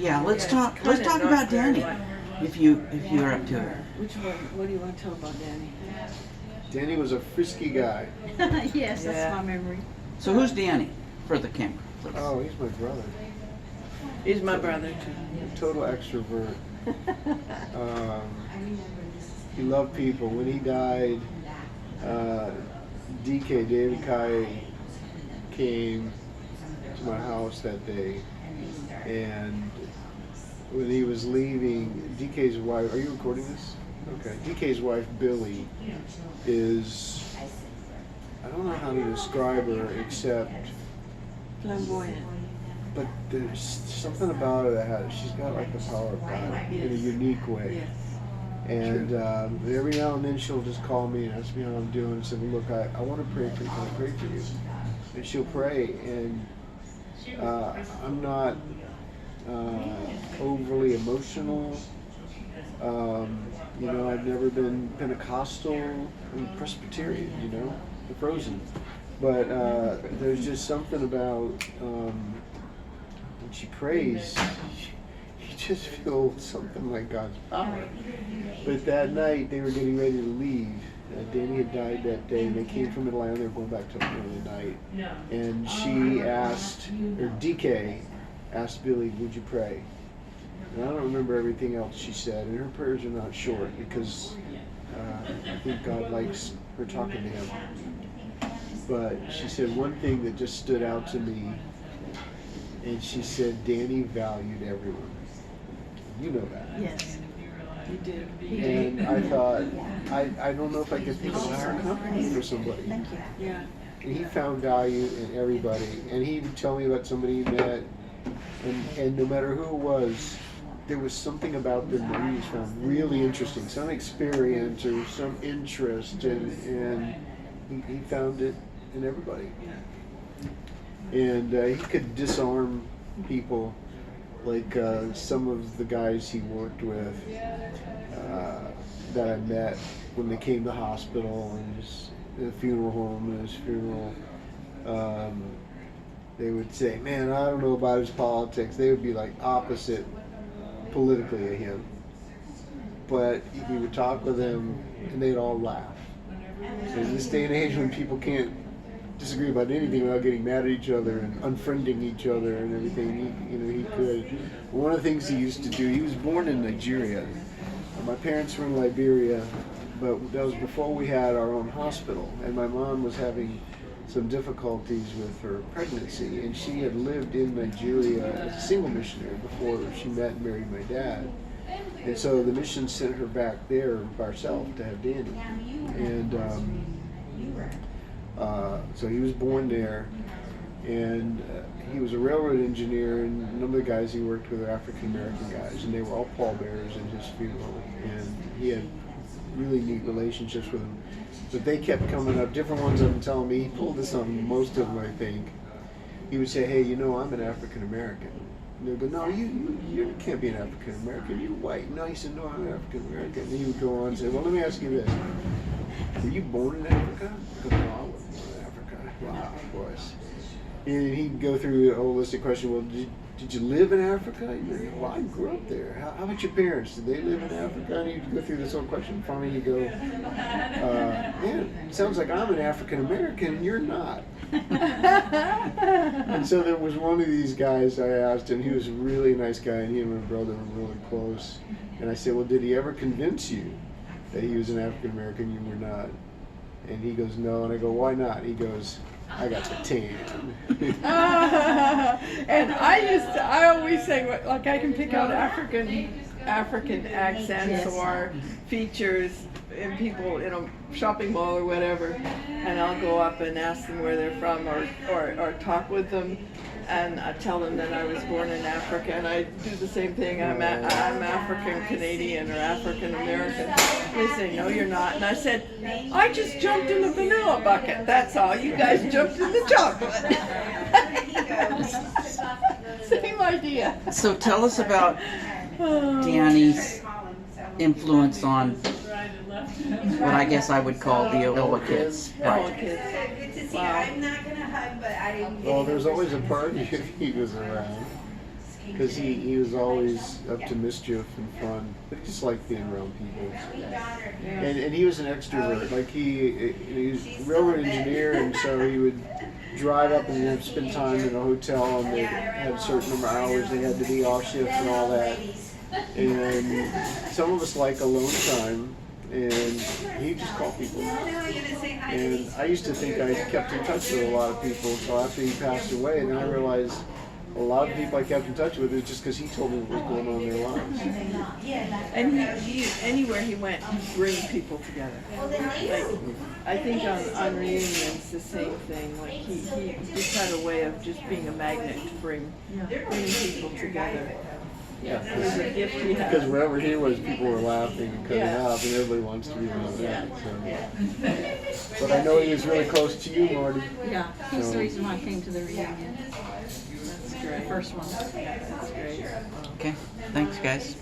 Yeah, let's talk about Danny, if you're up to it. Which one? What do you want to tell about Danny? Danny was a frisky guy. Yes, Yeah. that's my memory. So who's Danny for the camera, please? Oh, he's my brother. He's my brother too. Total extrovert. He loved people. When he died, DK, David Kai, came to my house that day, and when he was leaving, DK's wife, are you recording this? Okay. DK's wife, Billy, is, I don't know how to describe her except, Flamboyant. but there's something about her that has, she's got like the power of God in a unique way. Yes. And every now and then she'll just call me and ask me how I'm doing and say, well, look, I want to pray for you. Can I pray for you? And she'll pray, and I'm not overly emotional. You know, I've never been Pentecostal. I'm Presbyterian, you know, the frozen. But there's just something about when she prays, you just feel something like God's power. But that night, they were getting ready to leave. Danny had died that day, and they came from Atlanta. They were going back to early night. And she asked, or DK asked Billy, would you pray? And I don't remember everything else she said, and her prayers are not short because I think God likes her talking to him. But she said one thing that just stood out to me, and she said Danny valued everyone. You know that. Yes. You did. And I thought, I don't know if I could think of a higher compliment for somebody. Thank you. Yeah. And he found value in everybody. And he would tell me about somebody he met, and no matter who it was, there was something about them that he found really interesting, some experience or some interest, and he found it in everybody. And he could disarm people, like some of the guys he worked with that I met when they came to the hospital and the funeral home and his funeral. They would say, man, I don't know about his politics. They would be like opposite politically of him. But he would talk with them and they'd all laugh. In this day and age when people can't disagree about anything without getting mad at each other and unfriending each other and everything, he could. One of the things he used to do, he was born in Nigeria. My parents were in Liberia, but that was before we had our own hospital, and my mom was having some difficulties with her pregnancy, and she had lived in Nigeria as a single missionary before she met and married my dad. And so the mission sent her back there by herself to have Danny. And so he was born there, and he was a railroad engineer, and a number of the guys he worked with were African-American guys, and they were all pallbearers in his funeral, and he had really neat relationships with them. But they kept coming up, different ones of them telling me, he pulled this on most of them, I think. He would say, hey, I'm an African-American. And they would go, no, you can't be an African-American, you're white. No, he said, no, I'm an African-American. And he would go on and say, well, let me ask you this. Were you born in Africa? I go, no, I wasn't born in Africa. Wow, of course. And he'd go through a whole list of questions. Well, did you live in Africa? He'd go, well, I grew up there. How about your parents? Did they live in Africa? And he'd go through this whole question. Finally, he'd go, man, it sounds like I'm an African-American and you're not. And so there was one of these guys I asked, and he was a really nice guy, and he and my brother were really close. And I said, well, did he ever convince you that he was an African-American, you were not? And he goes, no. And I go, why not? He goes, I got the tan. And I always say, like, I can pick out African accents or features in people in a shopping mall or whatever, and I'll go up and ask them where they're from or talk with them, and I tell them that I was born in Africa, and I do the same thing. I'm African Canadian or African American. They say, no, you're not. And I said, I just jumped in the vanilla bucket. That's all. You guys jumped in the chocolate. Same idea. So tell us about Danny's influence on what I guess I would call the Iowa kids. Iowa kids. Good to see you. I'm not going to hug, but I didn't get Well, there's always a party if he was around. because he was always up to mischief and fun. But he just liked being around people. And he was an extrovert. Like he was a railroad engineer, and so he would drive up and have spend time in a hotel, and they had a certain number of hours they had to be off shift and all that. And some of us like alone time, and he just called people. And I used to think I kept in touch with a lot of people until after he passed away, and then I realized a lot of people I kept in touch with is just because he told me what was going on in their lives. And he anywhere he went, he'd bring people together. Like, I think on reunions, the same thing. Like he just had a way of just being a magnet to bring people together. Yeah, It was a gift he had. because wherever he was, people were laughing and cutting up, and everybody wants to be around that. So. But I know he was really close to you, Marty. Yeah, he's the reason why I came to the reunion. That's great. The first one. Yeah, that's great. Okay, thanks guys.